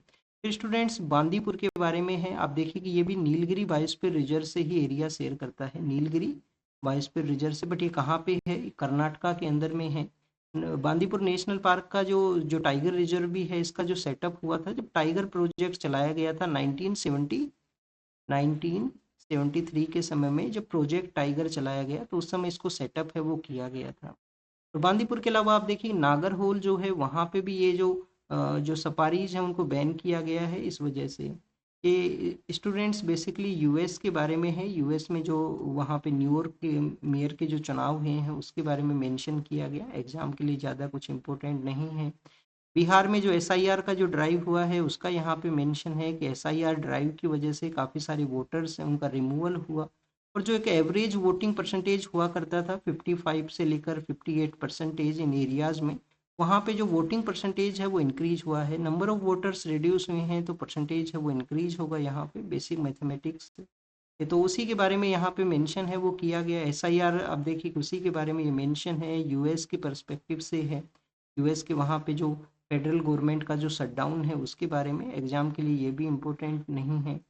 फिर स्टूडेंट्स बांदीपुर के बारे में है, आप देखिए कि ये भी नीलगिरी बायोस्फीयर रिजर्व से ही एरिया शेयर करता है, नीलगिरी बायोस्फीयर रिजर्व से। बट ये कहाँ पे है? कर्नाटका के अंदर में है। बांदीपुर नेशनल पार्क का जो जो टाइगर रिजर्व भी है, इसका जो सेटअप हुआ था जब टाइगर प्रोजेक्ट चलाया गया था 1973 के समय में, जब प्रोजेक्ट टाइगर चलाया गया तो उस समय इसको सेटअप है वो किया गया था। और बांदीपुर के अलावा आप देखिए नागरहोल जो है वहाँ पे भी ये जो जो सफारीज हैं उनको बैन किया गया है इस वजह से। ये स्टूडेंट्स बेसिकली यूएस के बारे में है, यूएस में जो वहाँ पे न्यूयॉर्क के मेयर के जो चुनाव हुए हैं उसके बारे में मेंशन किया गया। एग्जाम के लिए ज़्यादा कुछ इम्पोर्टेंट नहीं है। बिहार में जो एसआईआर का जो ड्राइव हुआ है उसका यहाँ पे मेंशन है कि एसआईआर ड्राइव की वजह से काफ़ी सारे वोटर्स हैं उनका रिमूवल हुआ, और जो एक एवरेज वोटिंग परसेंटेज हुआ करता था 55 से लेकर 58% इन एरियाज में, वहाँ पे जो वोटिंग परसेंटेज है वो इंक्रीज हुआ है। नंबर ऑफ वोटर्स रिड्यूस हुए हैं तो परसेंटेज है वो इंक्रीज होगा यहाँ पे, बेसिक मैथमेटिक्स। ये तो उसी के बारे में यहाँ पे मेंशन है वो किया गया। एसआईआर अब देखिए कि उसी के बारे में ये मेंशन है, यूएस के पर्सपेक्टिव से है। यूएस के वहाँ पे जो फेडरल गवर्नमेंट का जो शटडाउन है उसके बारे में, एग्जाम के लिए ये भी इम्पोर्टेंट नहीं है।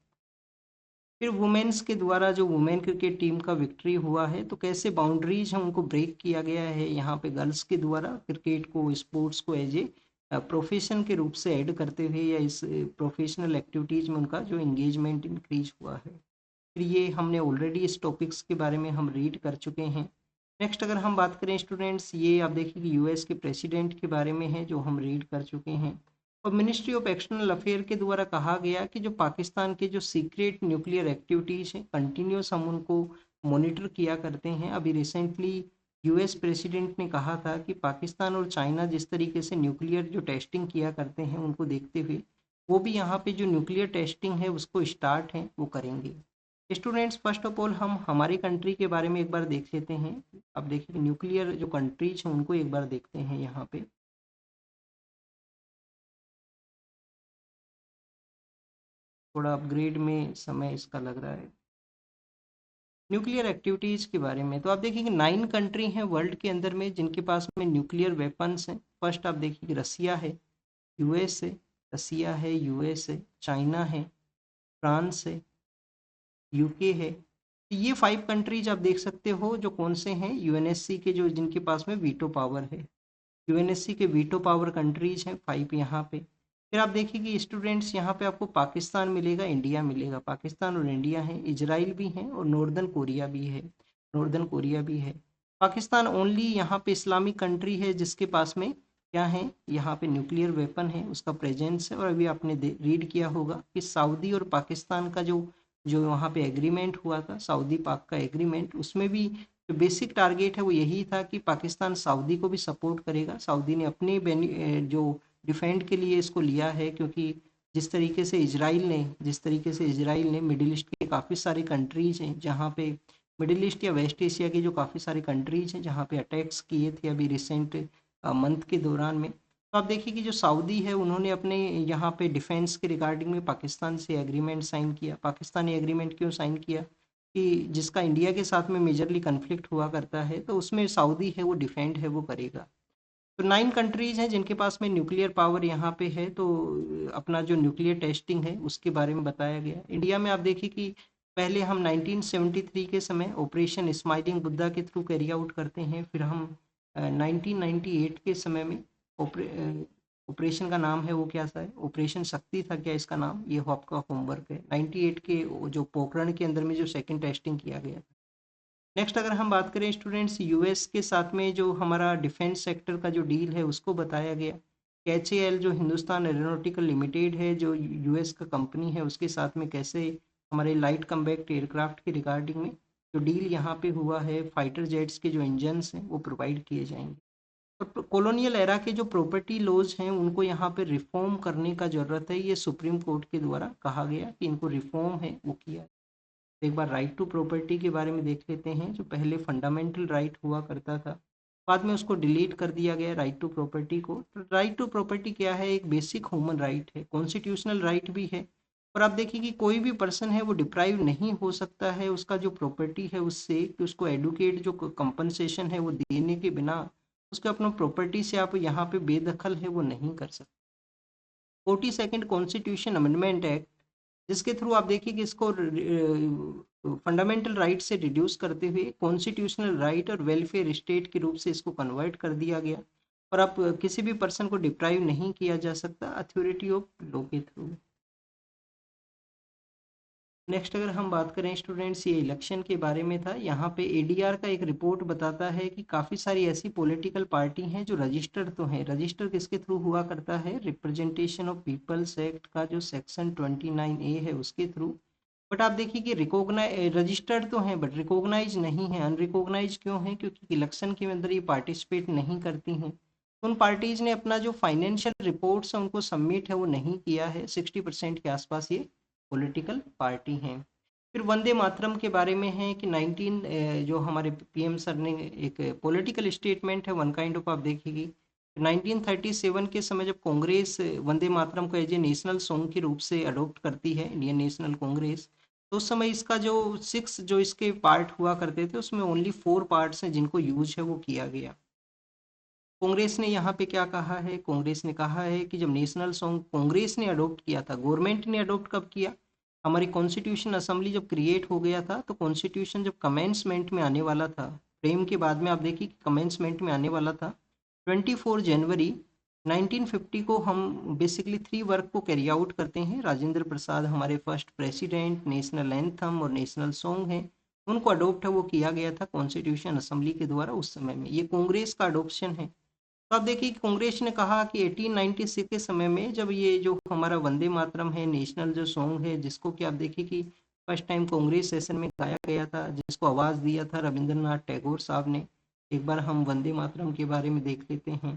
फिर वुमेन्स के द्वारा जो वुमेन क्रिकेट टीम का विक्ट्री हुआ है तो कैसे बाउंड्रीज हैं उनको ब्रेक किया गया है यहाँ पे गर्ल्स के द्वारा, क्रिकेट को स्पोर्ट्स को एज ए प्रोफेशन के रूप से ऐड करते हुए, या इस प्रोफेशनल एक्टिविटीज़ में उनका जो इंगेजमेंट इंक्रीज हुआ है। फिर ये हमने ऑलरेडी इस टॉपिक्स के बारे में हम रीड कर चुके हैं। नेक्स्ट अगर हम बात करें स्टूडेंट्स, ये आप देखिए कि यूएस के प्रेसिडेंट के बारे में है जो हम रीड कर चुके हैं। और मिनिस्ट्री ऑफ एक्सटर्नल अफेयर के द्वारा कहा गया कि जो पाकिस्तान के जो सीक्रेट न्यूक्लियर एक्टिविटीज़ हैं कंटिन्यूस हम उनको मॉनिटर किया करते हैं। अभी रिसेंटली यूएस प्रेसिडेंट ने कहा था कि पाकिस्तान और चाइना जिस तरीके से न्यूक्लियर जो टेस्टिंग किया करते हैं उनको देखते हुए वो भी यहाँ पे जो न्यूक्लियर टेस्टिंग है उसको स्टार्ट है वो करेंगे। स्टूडेंट्स फर्स्ट ऑफ ऑल हम हमारी कंट्री के बारे में एक बार देख लेते हैं। अब देखिए न्यूक्लियर जो कंट्रीज हैं उनको एक बार देखते हैं यहाँ पे। थोड़ा अपग्रेड में समय इसका लग रहा है। न्यूक्लियर एक्टिविटीज़ के बारे में तो आप देखिए कि 9 कंट्री हैं वर्ल्ड के अंदर में जिनके पास में न्यूक्लियर वेपन्स हैं। फर्स्ट आप देखिए कि रसिया है, यूएस है, रसिया है, यूएस है, चाइना है, फ्रांस है, यूके है। तो ये 5 कंट्रीज आप देख सकते हो जो कौन से हैं, यूएनएससी के जो जिनके पास में वीटो पावर है। यूएनएससी के वीटो पावर कंट्रीज हैं 5 यहाँ पे। फिर आप देखिए कि स्टूडेंट्स यहाँ पे आपको पाकिस्तान मिलेगा, इंडिया मिलेगा, पाकिस्तान और इंडिया है, इजराइल भी है और नॉर्दर्न कोरिया भी है, नॉर्दर्न कोरिया भी है। पाकिस्तान ओनली यहाँ पे इस्लामिक कंट्री है जिसके पास में क्या है, यहाँ पे न्यूक्लियर वेपन है, उसका प्रेजेंस है। और अभी आपने रीड किया होगा कि सऊदी और पाकिस्तान का जो जो वहाँ पे एग्रीमेंट हुआ था, सऊदी पाक का एग्रीमेंट, उसमें भी जो बेसिक टारगेट है वो यही था कि पाकिस्तान सऊदी को भी सपोर्ट करेगा। सऊदी ने अपने जो डिफेंड के लिए इसको लिया है, क्योंकि जिस तरीके से इजराइल ने मिडिल ईस्ट के काफ़ी सारी कंट्रीज हैं जहाँ पे, मिडिल ईस्ट या वेस्ट एशिया की जो काफ़ी सारी कंट्रीज हैं जहाँ पे अटैक्स किए थे अभी रिसेंट मंथ के दौरान में। तो आप देखिए कि जो सऊदी है उन्होंने अपने यहाँ पे डिफेंस के रिगार्डिंग में पाकिस्तान से एग्रीमेंट साइन किया। पाकिस्तान ने एग्रीमेंट क्यों साइन किया कि जिसका इंडिया के साथ में मेजरली कन्फ्लिक्ट हुआ करता है, तो उसमें सऊदी है वो डिफेंड है वो करेगा। तो 9 कंट्रीज हैं जिनके पास में न्यूक्लियर पावर यहाँ पे है, तो अपना जो न्यूक्लियर टेस्टिंग है उसके बारे में बताया गया। इंडिया में आप देखिए कि पहले हम 1973 के समय ऑपरेशन स्माइलिंग बुद्धा के थ्रू कैरी आउट करते हैं। फिर हम 1998 के समय में ऑपरेशन का नाम है वो क्या सा है, ऑपरेशन शक्ति था क्या इसका नाम, ये हो आपका होमवर्क है। 98 के जो पोखरण के अंदर में जो सेकंड टेस्टिंग किया गया था। नेक्स्ट अगर हम बात करें स्टूडेंट्स, यूएस के साथ में जो हमारा डिफेंस सेक्टर का जो डील है उसको बताया गया। एचएएल जो हिंदुस्तान एरोनॉटिकल लिमिटेड है जो यूएस का कंपनी है, उसके साथ में कैसे हमारे लाइट कम्बैक्ट एयरक्राफ्ट के रिगार्डिंग में जो डील यहाँ पे हुआ है, फाइटर जेट्स के जो इंजन्स हैं वो प्रोवाइड किए जाएंगे। और कॉलोनियल एरा के जो प्रॉपर्टी लॉज हैं उनको यहाँ पे रिफॉर्म करने का ज़रूरत है, ये सुप्रीम कोर्ट के द्वारा कहा गया कि इनको रिफॉर्म है वो किया। तो एक बार राइट टू प्रॉपर्टी के बारे में देख लेते हैं, जो पहले फंडामेंटल राइट हुआ करता था, बाद में उसको डिलीट कर दिया गया राइट टू प्रॉपर्टी को। तो राइट टू प्रॉपर्टी क्या है? एक बेसिक ह्यूमन राइट है, कॉन्स्टिट्यूशनल राइट भी है। और आप देखिए कि कोई भी पर्सन है वो डिप्राइव नहीं हो सकता है उसका जो प्रॉपर्टी है उससे, कि उसको एडुकेट जो कंपनसेशन है वो देने के बिना उसके अपना प्रॉपर्टी से आप यहाँ पे बेदखल है वो नहीं कर सकते। 42nd कॉन्स्टिट्यूशन अमेंडमेंट एक्ट, जिसके थ्रू आप देखिए कि इसको फंडामेंटल राइट से रिड्यूस करते हुए कॉन्स्टिट्यूशनल राइट और वेलफेयर स्टेट के रूप से इसको कन्वर्ट कर दिया गया। और अब किसी भी पर्सन को डिप्राइव नहीं किया जा सकता अथॉरिटी ऑफ लॉ के थ्रू। नेक्स्ट अगर हम बात करें स्टूडेंट्स, ये इलेक्शन के बारे में था। यहाँ पे एडीआर का एक रिपोर्ट बताता है कि काफ़ी सारी ऐसी पॉलिटिकल पार्टी हैं जो रजिस्टर्ड तो हैं। रजिस्टर किसके थ्रू हुआ करता है? रिप्रेजेंटेशन ऑफ पीपल्स एक्ट का जो सेक्शन 29A है उसके थ्रू। बट आप देखिए कि रिकॉग्नाइज रजिस्टर्ड तो हैं बट रिकॉग्नाइज नहीं है। अनरिकॉग्नाइज क्यों है? क्योंकि इलेक्शन के अंदर ये पार्टिसिपेट नहीं करती हैं। उन पार्टीज ने अपना जो फाइनेंशियल रिपोर्ट्स है उनको सबमिट है वो नहीं किया है। 60% के आसपास ये पॉलिटिकल पार्टी हैं। फिर वंदे मातरम के बारे में है कि 19 जो हमारे पीएम सर ने एक पॉलिटिकल स्टेटमेंट है वन काइंड ऑफ, आप देखिए 1937 के समय जब कांग्रेस वंदे मातरम को एज ए नेशनल सॉन्ग के रूप से अडॉप्ट करती है, इंडियन नेशनल कांग्रेस, तो उस समय इसका जो 6 जो इसके पार्ट हुआ करते थे उसमें ओनली 4 पार्ट्स हैं जिनको यूज है वो किया गया। कांग्रेस ने यहाँ पे क्या कहा है? कांग्रेस ने कहा है कि जब नेशनल सॉन्ग कांग्रेस ने अडॉप्ट किया था, गवर्नमेंट ने अडॉप्ट कब किया? हमारी कॉन्स्टिट्यूशन असेंबली जब क्रिएट हो गया था, तो कॉन्स्टिट्यूशन जब कमेंसमेंट में आने वाला था, फ्रेम के बाद में आप देखिए कि कमेंसमेंट में आने वाला था 24 जनवरी 1950 को। हम बेसिकली 3 वर्क को कैरी आउट करते हैं। राजेंद्र प्रसाद हमारे फर्स्ट प्रेसिडेंट, नेशनल एंथम और नेशनल सॉन्ग है, उनको अडॉप्ट है वो किया गया था कॉन्स्टिट्यूशन असेंबली के द्वारा उस समय में। ये कांग्रेस का अडोप्शन है। तो आप देखिए कि कांग्रेस ने कहा कि 1896 के समय में जब ये जो हमारा वंदे मातरम है, नेशनल जो सॉन्ग है, जिसको कि आप देखिए कि फर्स्ट टाइम कांग्रेस सेशन में गाया गया था, जिसको आवाज़ दिया था रविंद्रनाथ टैगोर साहब ने। एक बार हम वंदे मातरम के बारे में देख लेते हैं।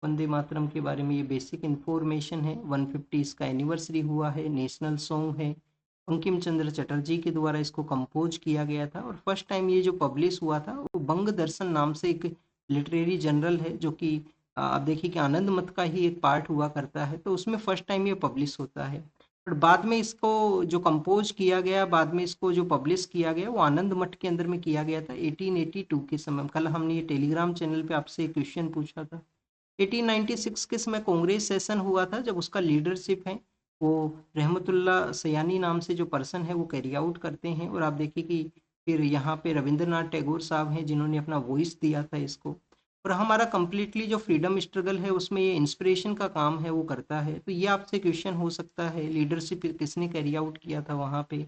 वंदे मातरम के बारे में ये बेसिक इन्फॉर्मेशन है। 150 इसका एनिवर्सरी हुआ है, नेशनल सॉन्ग है, बंकिम चंद्र चटर्जी के द्वारा इसको कंपोज किया गया था। और फर्स्ट टाइम ये जो पब्लिश हुआ था वो बंग दर्शन नाम से एक लिटरेरी जर्नल है, जो कि आप देखिए कि आनंद मत का ही एक पार्ट हुआ करता है, तो उसमें फर्स्ट टाइम ये पब्लिश होता है। पर बाद में इसको जो कंपोज किया गया, बाद में इसको जो पब्लिश किया गया वो आनंद मठ के अंदर में किया गया था 1882 के समय। कल हमने ये टेलीग्राम चैनल पे आपसे एक क्वेश्चन पूछा था। 1896 के समय कांग्रेस सेशन हुआ था, जब उसका लीडरशिप है वो रहमतुल्ला सयानी नाम से जो पर्सन है वो कैरी आउट करते हैं। और आप देखिए कि फिर यहाँ पे रविंद्रनाथ टैगोर साहब हैं जिन्होंने अपना वॉइस दिया था इसको। और हमारा कंप्लीटली जो फ्रीडम स्ट्रगल है उसमें ये इंस्पिरेशन का काम है वो करता है। तो ये आपसे क्वेश्चन हो सकता है, लीडरशिप किसने कैरी आउट किया था वहाँ पे।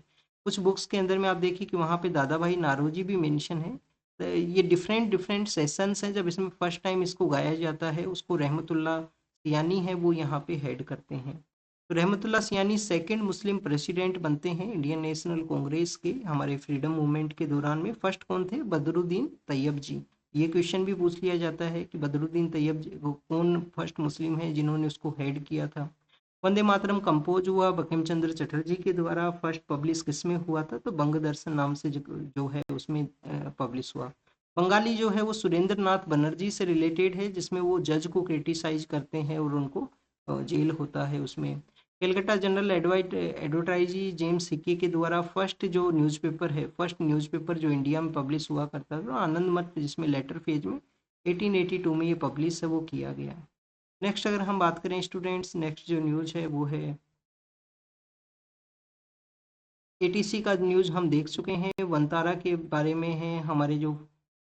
कुछ बुक्स के अंदर में आप देखिए कि वहाँ पे दादा भाई नारोजी भी मेंशन है। ये डिफरेंट डिफरेंट सेशंस हैं, जब इसमें फर्स्ट टाइम इसको गाया जाता है उसको रहमतुल्ला सियानी है वो यहाँ पे हेड करते हैं। तो रहमतुल्ला सियानी सेकंड मुस्लिम प्रेसिडेंट बनते हैं इंडियन नेशनल कांग्रेस के हमारे फ्रीडम मूवमेंट के दौरान में। फर्स्ट कौन थे? बदरुद्दीन तैयब जी। ये क्वेश्चन भी पूछ लिया जाता है कि बदरुद्दीन तैयब जी वो कौन फर्स्ट मुस्लिम है जिन्होंने उसको हेड किया था। वंदे मातरम कंपोज हुआ बंकिम चंद्र चटर्जी के द्वारा। फर्स्ट पब्लिश किसमें हुआ था? तो बंग दर्शन नाम से जो है उसमें पब्लिश हुआ। बंगाली जो है वो सुरेंद्र नाथ बनर्जी से रिलेटेड है, जिसमें वो जज को क्रिटिसाइज करते हैं और उनको जेल होता है उसमें। कलकत्ता जनरल एडवर्टाइजी जेम्स हिक्की के द्वारा फर्स्ट जो न्यूज़पेपर है, फर्स्ट न्यूज़पेपर जो इंडिया में पब्लिश हुआ करता था, आनंद मत, जिसमें लेटर फेज में 1882 में ये पब्लिश है वो किया गया। नेक्स्ट अगर हम बात करें स्टूडेंट्स, नेक्स्ट जो न्यूज़ है वो है एटीसी का न्यूज़ हम देख चुके हैं। वंतारा के बारे में है, हमारे जो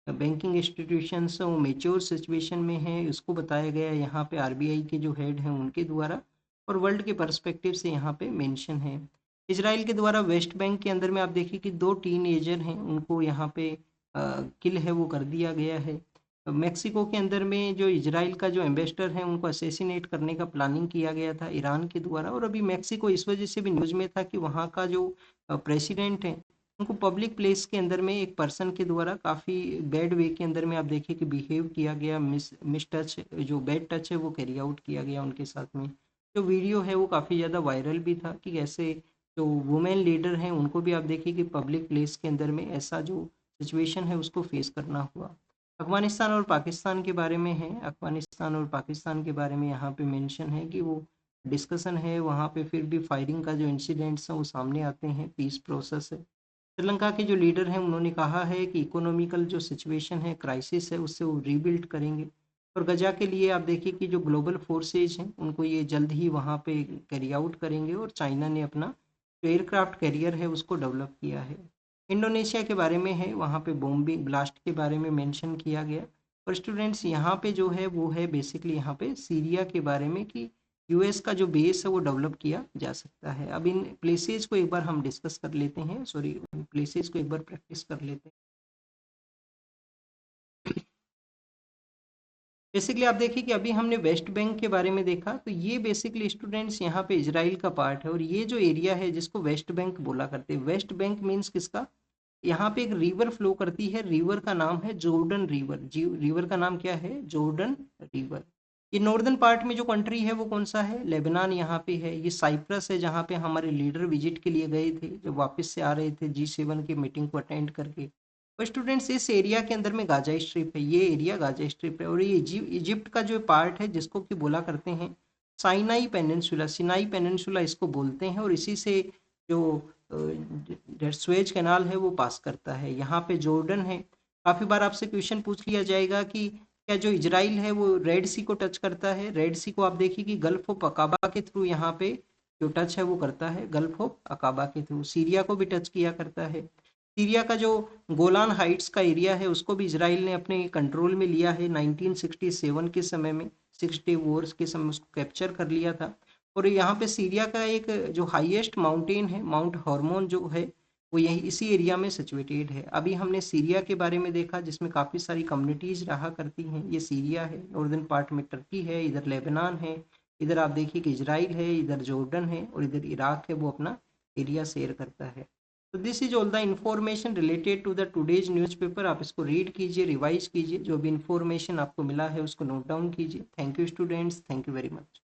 बैंकिंग इंस्टीट्यूशंस हैं वो मेच्योर सिचुएशन में है, इसको बताया गया है यहाँ पे आरबीआई के जो हेड हैं उनके द्वारा। और वर्ल्ड के पर्सपेक्टिव से यहाँ पे मेंशन है। इसराइल के द्वारा वेस्ट बैंक के अंदर में आप देखिए कि 2 टीनेजर हैं, उनको यहाँ पे किल है वो कर दिया गया है। मेक्सिको के अंदर में जो इजराइल का जो एम्बेसडर है उनको असेसिनेट करने का प्लानिंग किया गया था ईरान के द्वारा। और अभी मेक्सिको इस वजह से भी न्यूज़ में था कि वहाँ का जो प्रेसिडेंट है उनको पब्लिक प्लेस के अंदर में एक पर्सन के द्वारा काफ़ी बैड वे के अंदर में आप देखिए कि बिहेव किया गया, मिस टच, जो बैड टच है वो कैरी आउट किया गया उनके साथ में। जो वीडियो है वो काफ़ी ज़्यादा वायरल भी था कि कैसे जो वुमेन लीडर हैं उनको भी आप देखिए कि पब्लिक प्लेस के अंदर में ऐसा जो सिचुएशन है उसको फेस करना हुआ। अफ़गानिस्तान और पाकिस्तान के बारे में है, अफ़गानिस्तान और पाकिस्तान के बारे में यहाँ पे मेंशन है कि वो डिस्कशन है वहाँ पे, फिर भी फायरिंग का जो इंसिडेंट्स हैं वो सामने आते हैं, पीस प्रोसेस है। श्रीलंका के जो लीडर हैं उन्होंने कहा है कि इकोनॉमिकल जो सिचुएशन है, क्राइसिस है, उससे वो रीबिल्ड करेंगे। और गजा के लिए आप देखिए कि जो ग्लोबल फोर्सेज हैं उनको ये जल्द ही वहाँ पे कैरी आउट करेंगे, और चाइना ने अपना जो एयरक्राफ्ट कैरियर है उसको डेवलप किया है। इंडोनेशिया के बारे में है, वहाँ पे बॉम्बिंग ब्लास्ट के बारे में मेंशन किया गया। और स्टूडेंट्स यहाँ पे जो है वो है बेसिकली यहाँ पे सीरिया के बारे में कि यूएस का जो बेस है वो डेवलप किया जा सकता है। अब इन प्लेसेस को एक बार हम डिस्कस कर लेते हैं, सॉरी, प्लेसेस को एक बार प्रैक्टिस कर लेते हैं। बेसिकली आप देखिए कि अभी हमने वेस्ट बैंक के बारे में देखा, तो ये बेसिकली स्टूडेंट्स यहाँ पे इजराइल का पार्ट है, और ये जो एरिया है जिसको वेस्ट बैंक बोला करते हैं, वेस्ट बैंक मीन्स किसका, यहाँ पे एक रिवर फ्लो करती है, रिवर का नाम है जॉर्डन रिवर। जी, रिवर का नाम क्या है, जॉर्डन रिवर। ये नॉर्दर्न पार्ट में जो कंट्री है वो कौन सा है, लेबनान यहाँ पे है। ये साइप्रस है जहाँ पे हमारे लीडर विजिट के लिए गए थे जब वापस से आ रहे थे G7 की मीटिंग को अटेंड करके। और स्टूडेंट्स इस एरिया के अंदर में गाजा स्ट्रिप है, ये एरिया गाजा स्ट्रिप है, और ये इजिप्ट का जो पार्ट है जिसको कि बोला करते हैं साइनाई पेनिनसुला, सिनाई पेनिनसुला इसको बोलते हैं, और इसी से जो स्वेज कैनाल है वो पास करता है। यहाँ पे जॉर्डन है। काफ़ी बार आपसे क्वेश्चन पूछ लिया जाएगा कि क्या जो इजराइल है वो रेड सी को टच करता है। रेड सी को आप देखिए कि गल्फ ऑफ अकाबा के थ्रू यहाँ पे जो टच है वो करता है, गल्फ ऑफ अकाबा के थ्रू। सीरिया को भी टच किया करता है। सीरिया का जो गोलान हाइट्स का एरिया है उसको भी इजराइल ने अपने कंट्रोल में लिया है 1967 के समय में, 6 डे वॉर्स के समय उसको कैप्चर कर लिया था। और यहाँ पे सीरिया का एक जो हाईएस्ट माउंटेन है, माउंट हॉर्मोन जो है, वो यही इसी एरिया में सिचुएटेड है। अभी हमने सीरिया के बारे में देखा जिसमें काफ़ी सारी कम्युनिटीज़ रहा करती हैं। ये सीरिया है, नॉर्दर्न पार्ट में टर्की है, इधर लेबनान है, इधर आप देखिए कि इजराइल है, इधर जॉर्डन है, और इधर इराक है वो अपना एरिया शेयर करता है। तो this is all the information related to the today's newspaper. आप इसको रीड कीजिए, रिवाइज कीजिए, जो भी इन्फॉर्मेशन आपको मिला है उसको नोट डाउन कीजिए। Thank you students, thank you very much.